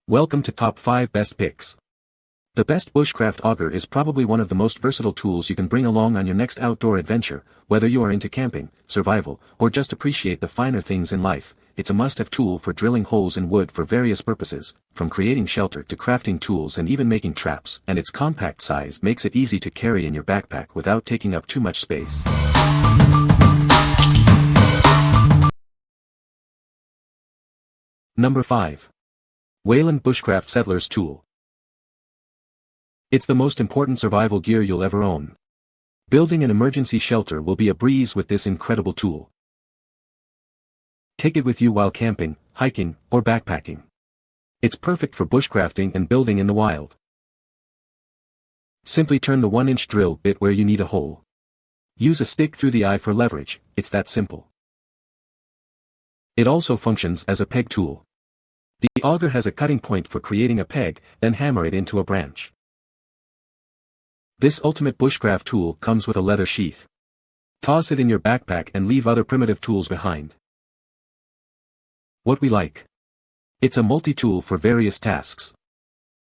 Welcome to Top 5 Best Picks. The best bushcraft auger is probably one of the most versatile tools you can bring along on your next outdoor adventure, whether you are into camping, survival, or just appreciate the finer things in life. It's a must-have tool for drilling holes in wood for various purposes, from creating shelter to crafting tools and even making traps, and its compact size makes it easy to carry in your backpack without taking up too much space. Number 5. WEYLAND Bushcraft Settler's Tool. It's the most important survival gear you'll ever own. Building an emergency shelter will be a breeze with this incredible tool. Take it with you while camping, hiking, or backpacking. It's perfect for bushcrafting and building in the wild. Simply turn the 1-inch drill bit where you need a hole. Use a stick through the eye for leverage, it's that simple. It also functions as a peg tool. The auger has a cutting point for creating a peg, then hammer it into a branch. This ultimate bushcraft tool comes with a leather sheath. Toss it in your backpack and leave other primitive tools behind. What we like. It's a multi-tool for various tasks.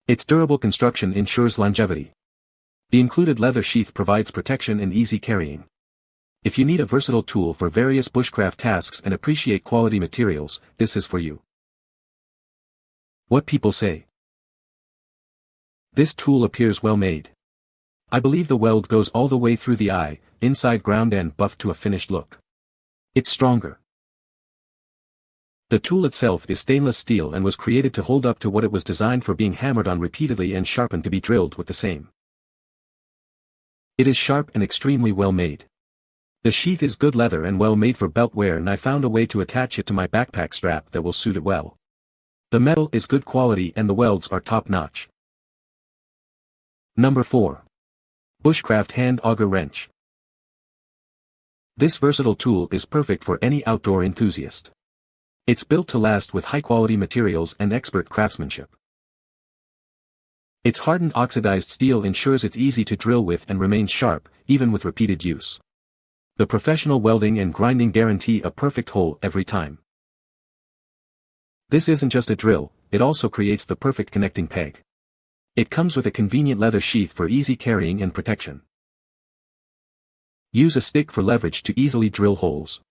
Its durable construction ensures longevity. The included leather sheath provides protection and easy carrying. If you need a versatile tool for various bushcraft tasks and appreciate quality materials, this is for you. What people say. This tool appears well made. I believe the weld goes all the way through the eye, inside ground and buffed to a finished look. It's stronger. The tool itself is stainless steel and was created to hold up to what it was designed for, being hammered on repeatedly and sharpened to be drilled with the same. It is sharp and extremely well made. The sheath is good leather and well made for belt wear, and I found a way to attach it to my backpack strap that will suit it well. The metal is good quality and the welds are top-notch. Number 4. Bushcraft Hand Auger Wrench. This versatile tool is perfect for any outdoor enthusiast. It's built to last with high-quality materials and expert craftsmanship. Its hardened oxidized steel ensures it's easy to drill with and remains sharp, even with repeated use. The professional welding and grinding guarantee a perfect hole every time. This isn't just a drill, it also creates the perfect connecting peg. It comes with a convenient leather sheath for easy carrying and protection. Use a stick for leverage to easily drill holes.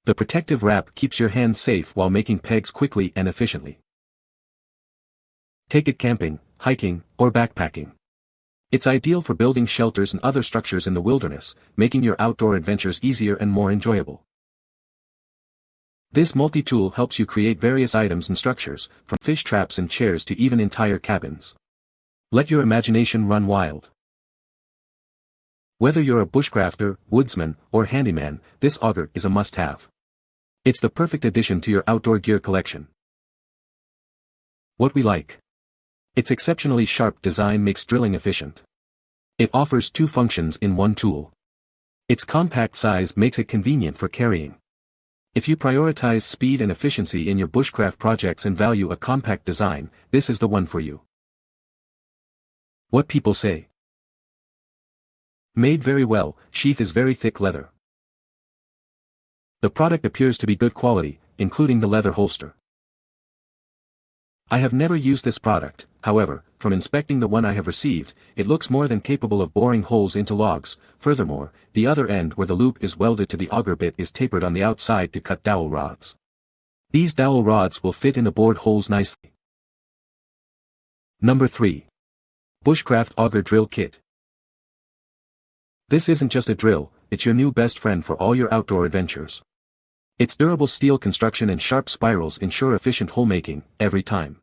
The protective wrap keeps your hands safe while making pegs quickly and efficiently. Take it camping, hiking, or backpacking. It's ideal for building shelters and other structures in the wilderness, making your outdoor adventures easier and more enjoyable. This multi-tool helps you create various items and structures, from fish traps and chairs to even entire cabins. Let your imagination run wild. Whether you're a bushcrafter, woodsman, or handyman, this auger is a must-have. It's the perfect addition to your outdoor gear collection. What we like. Its exceptionally sharp design makes drilling efficient. It offers 2 functions in one tool. Its compact size makes it convenient for carrying. If you prioritize speed and efficiency in your bushcraft projects and value a compact design, this is the one for you. What people say. Made very well, sheath is very thick leather. The product appears to be good quality, including the leather holster. I have never used this product, however, from inspecting the one I have received, it looks more than capable of boring holes into logs. Furthermore, the other end where the loop is welded to the auger bit is tapered on the outside to cut dowel rods. These dowel rods will fit in the bored holes nicely. Number 3. Bushcraft Auger Drill Kit. This isn't just a drill, it's your new best friend for all your outdoor adventures. Its durable steel construction and sharp spirals ensure efficient hole making, every time.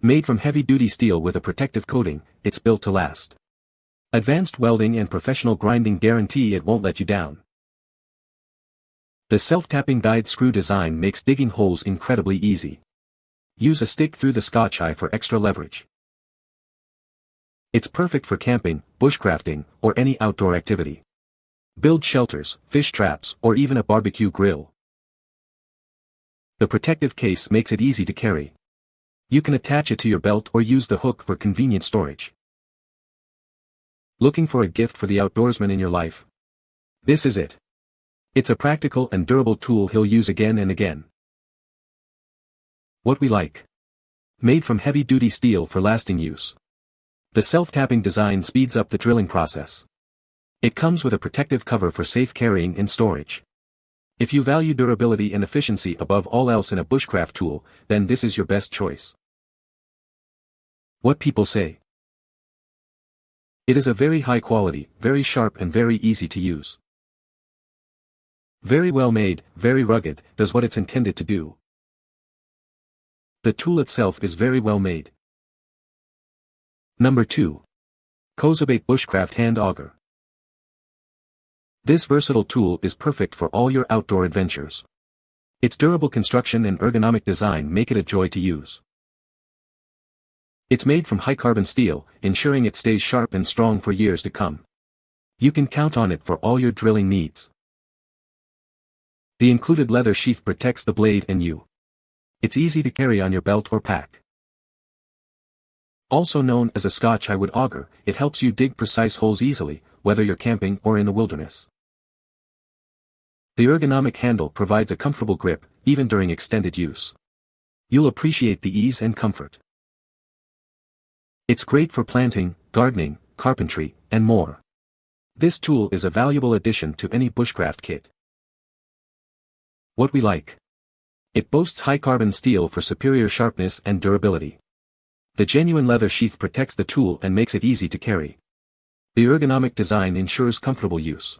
Made from heavy-duty steel with a protective coating, it's built to last. Advanced welding and professional grinding guarantee it won't let you down. The self-tapping guide screw design makes digging holes incredibly easy. Use a stick through the Scotch eye for extra leverage. It's perfect for camping, bushcrafting, or any outdoor activity. Build shelters, fish traps, or even a barbecue grill. The protective case makes it easy to carry. You can attach it to your belt or use the hook for convenient storage. Looking for a gift for the outdoorsman in your life? This is it. It's a practical and durable tool he'll use again and again. What we like. Made from heavy-duty steel for lasting use. The self-tapping design speeds up the drilling process. It comes with a protective cover for safe carrying and storage. If you value durability and efficiency above all else in a bushcraft tool, then this is your best choice. What people say. It is a very high quality, very sharp and very easy to use. Very well made, very rugged, does what it's intended to do. The tool itself is very well made. Number 2. KOSIBATE Bushcraft Hand Auger. This versatile tool is perfect for all your outdoor adventures. Its durable construction and ergonomic design make it a joy to use. It's made from high-carbon steel, ensuring it stays sharp and strong for years to come. You can count on it for all your drilling needs. The included leather sheath protects the blade and you. It's easy to carry on your belt or pack. Also known as a Scotch wood auger, it helps you dig precise holes easily, whether you're camping or in the wilderness. The ergonomic handle provides a comfortable grip, even during extended use. You'll appreciate the ease and comfort. It's great for planting, gardening, carpentry, and more. This tool is a valuable addition to any bushcraft kit. What we like. It boasts high-carbon steel for superior sharpness and durability. The genuine leather sheath protects the tool and makes it easy to carry. The ergonomic design ensures comfortable use.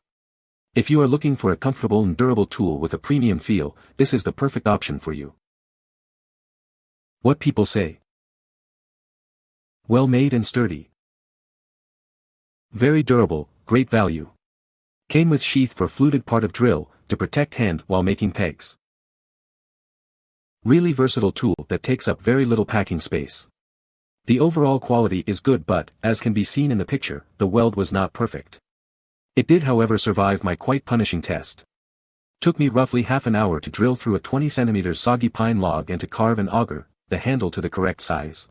If you are looking for a comfortable and durable tool with a premium feel, this is the perfect option for you. What people say. Well made and sturdy. Very durable, great value. Came with sheath for fluted part of drill, to protect hand while making pegs. Really versatile tool that takes up very little packing space. The overall quality is good but, as can be seen in the picture, the weld was not perfect. It did however survive my quite punishing test. Took me roughly half an hour to drill through a 20 cm soggy pine log and to carve and auger the handle to the correct size.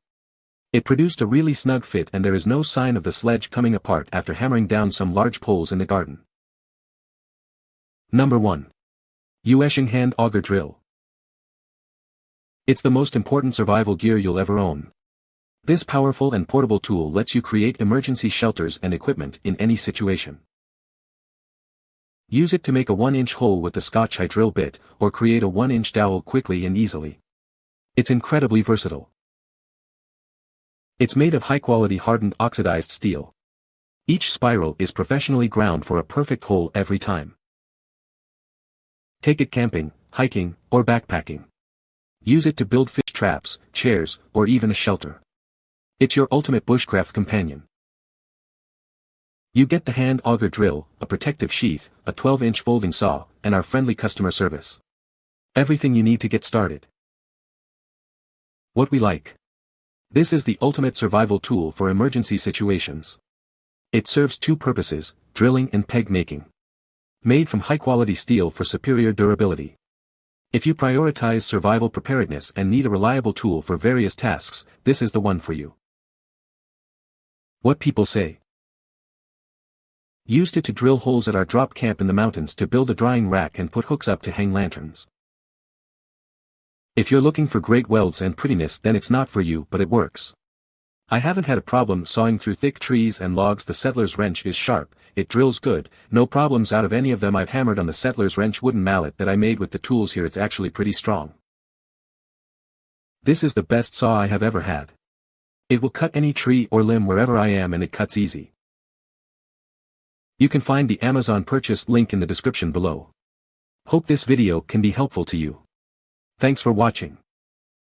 It produced a really snug fit and there is no sign of the sledge coming apart after hammering down some large poles in the garden. Number 1. YUESHEng Hand Auger Drill. It's the most important survival gear you'll ever own. This powerful and portable tool lets you create emergency shelters and equipment in any situation. Use it to make a 1-inch hole with the Scotch drill bit, or create a 1-inch dowel quickly and easily. It's incredibly versatile. It's made of high-quality hardened oxidized steel. Each spiral is professionally ground for a perfect hole every time. Take it camping, hiking, or backpacking. Use it to build fish traps, chairs, or even a shelter. It's your ultimate bushcraft companion. You get the hand auger drill, a protective sheath, a 12-inch folding saw, and our friendly customer service. Everything you need to get started. What we like. This is the ultimate survival tool for emergency situations. It serves two purposes, drilling and peg making. Made from high-quality steel for superior durability. If you prioritize survival preparedness and need a reliable tool for various tasks, this is the one for you. What people say. Used it to drill holes at our drop camp in the mountains to build a drying rack and put hooks up to hang lanterns. If you're looking for great welds and prettiness then it's not for you but it works. I haven't had a problem sawing through thick trees and logs. The settler's wrench is sharp, it drills good, no problems out of any of them. I've hammered on the settler's wrench wooden mallet that I made with the tools here. It's actually pretty strong. This is the best saw I have ever had. It will cut any tree or limb wherever I am and it cuts easy. You can find the Amazon purchase link in the description below. Hope this video can be helpful to you. Thanks for watching.